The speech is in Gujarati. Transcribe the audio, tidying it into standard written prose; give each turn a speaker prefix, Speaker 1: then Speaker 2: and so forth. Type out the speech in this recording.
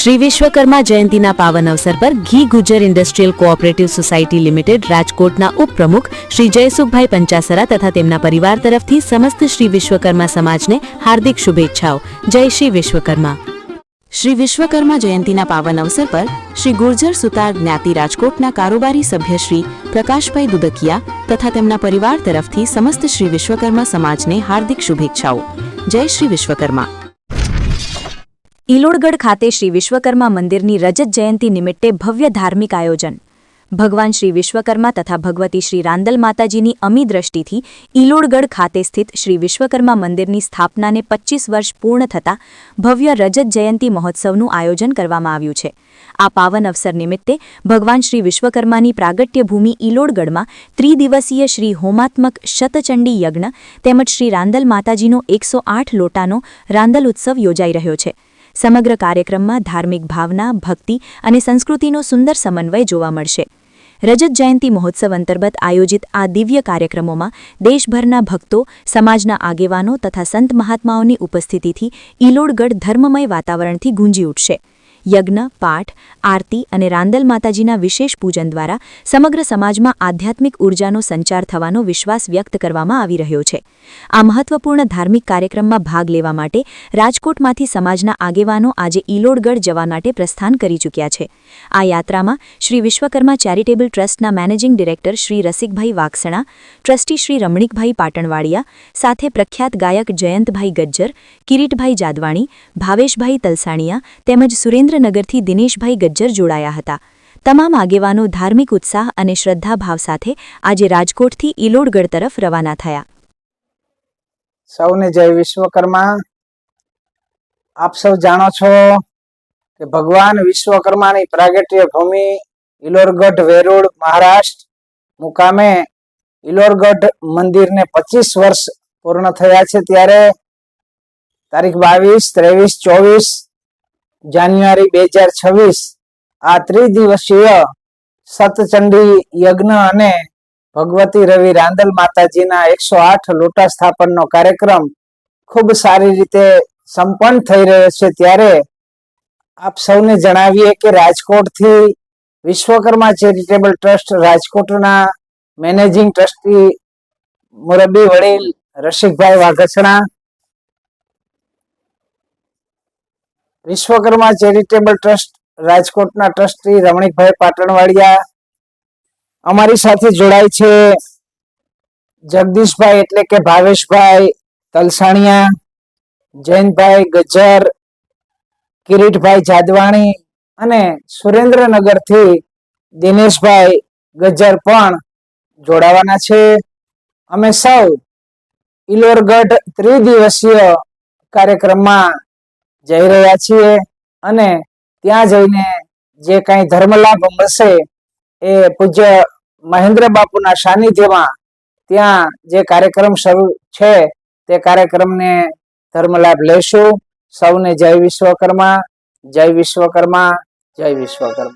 Speaker 1: श्री विश्वकर्मा जयंतीना पावन अवसर पर घी Gujjar industrial cooperative society limited राजकोटना उपप्रमुख श्री जयसुखभाई पंचासरा तथा तेमना परिवार तरफथी समस्त श्री विश्वकर्मा समाजने हार्दिक शुभेच्छाओं। जय श्री विश्वकर्मा। श्री विश्वकर्मा जयंतीना पावन अवसर पर श्री गुर्जर सुतार ज्ञाति राजकोटना कारोबारी सभ्य श्री प्रकाशभाई दुदकिया तथा तेमना परिवार तरफथी समस्त श्री विश्वकर्मा समाजने हार्दिक शुभेच्छाओं। जय श्री विश्वकर्मा।
Speaker 2: ઈલોડગઢ ખાતે શ્રી વિશ્વકર્મા મંદિરની રજત જયંતિ નિમિત્તે ભવ્ય ધાર્મિક આયોજન। ભગવાન શ્રી વિશ્વકર્મા તથા ભગવતી શ્રી રાંદલ માતાજીની અમી દ્રષ્ટિથી ઈલોડગઢ ખાતે સ્થિત શ્રી વિશ્વકર્મા મંદિરની સ્થાપનાને 25 વર્ષ પૂર્ણ થતા ભવ્ય રજત જયંતિ મહોત્સવનું આયોજન કરવામાં આવ્યું છે। આ પાવન અવસર નિમિત્તે ભગવાન શ્રી વિશ્વકર્માની પ્રાગટ્ય ભૂમિ ઈલોડગઢમાં ત્રિદિવસીય શ્રી હોમાત્મક શતચંડી યજ્ઞ તેમજ શ્રી રાંદલ માતાજીનો 108 લોટાનો રાંદલ ઉત્સવ યોજાઈ રહ્યો છે। સમગ્ર કાર્યક્રમમાં ધાર્મિક ભાવના, ભક્તિ અને સંસ્કૃતિનો સુંદર સમન્વય જોવા મળશે। રજત જયંતિ મહોત્સવ અંતર્ગત આયોજિત આ દિવ્ય કાર્યક્રમોમાં દેશભરના ભક્તો, સમાજના આગેવાનો તથા સંત મહાત્માઓની ઉપસ્થિતિથી ઈલોડગઢ ધર્મમય વાતાવરણથી ગુંજી ઉઠશે। યજ્ઞ, પાઠ, આરતી અને રાંદલ માતાજીના વિશેષ પૂજન દ્વારા સમગ્ર સમાજમાં આધ્યાત્મિક ઉર્જાનો સંચાર થવાનો વિશ્વાસ વ્યક્ત કરવામાં આવી રહ્યો છે। આ મહત્વપૂર્ણ ધાર્મિક કાર્યક્રમમાં ભાગ લેવા માટે રાજકોટમાંથી સમાજના આગેવાનો આજે ઈલોડગઢ જવા માટે પ્રસ્થાન કરી ચૂક્યા છે। આ યાત્રામાં શ્રી વિશ્વકર્મા ચેરિટેબલ ટ્રસ્ટના managing director Shri Rasikbhai Vaksana, trustee Shri Ramnikbhai Patanvadiya સાથે પ્રખ્યાત ગાયક જયંતભાઈ ગજ્જર, કિરીટભાઈ જાદવાણી, ભાવેશભાઈ તલસાણીયા તેમજ સુરેન્દ્રનગરથી દિનેશભાઈ ગજ્જર જોડાયા હતા। તમામ આગેવાનો ધાર્મિક ઉત્સાહ અને શ્રદ્ધાભાવ સાથે આજે રાજકોટથી ઈલોડગઢ તરફ રવાના થયા।
Speaker 3: સૌને જય વિશ્વકર્મા। આપ સૌ જાણો છો કે ભગવાન વિશ્વકર્માની પ્રાગટ્ય ભૂમિ ઈલોરગઢ વેરોળ મહારાષ્ટ્ર મુકામે ઈલોરગઢ મંદિરને 25 વર્ષ પૂર્ણ થયા છે। ત્યારે તારીખ 22, 23, 24 જાન્યુઆરી 2026 આ ત્રિદિવસીય સતચંડી યજ્ઞ અને ભગવતી રવિ રાંદલ માતાજીના 108 લોટા સ્થાપનનો કાર્યક્રમ ખૂબ સારી રીતે સંપન્ન થઈ રહ્યો છે। ત્યારે આપ સૌને જણાવીએ કે રાજકોટથી વિશ્વકર્મા ચેરિટેબલ ટ્રસ્ટ રાજકોટના મેનેજિંગ ટ્રસ્ટી મુરબ્બી વડીલ રસિકભાઈ વાઘસણા, વિશ્વકર્મા ચેરિટેબલ ટ્રસ્ટ રાજકોટના ટ્રસ્ટી રમણીકભાઈ પાટણવાડિયા, અમારી સાથે જોડાય છે જગદીશભાઈ એટલે કે ભાવેશભાઈ તલસાણીયા, જયંતભાઈ ગજ્જર, કિરીટભાઈ જાદવાણી અને સુરેન્દ્રનગરથી દિનેશભાઈ ગજ્જર પણ જોડાવાના છે। અમે સૌ ઈલોરગઢ ત્રિદિવસીય કાર્યક્રમમાં જઈ રહ્યા છીએ અને ત્યાં જઈને જે કાંઈ ધર્મલાભ મળશે એ પૂજ્ય મહેન્દ્ર બાપુના સાનિધ્યમાં ત્યાં જે કાર્યક્રમ શરૂ છે તે કાર્યક્રમને ધર્મલાભ લેશું। સૌને જય વિશ્વકર્મા, જય વિશ્વકર્મા, જય વિશ્વકર્મા।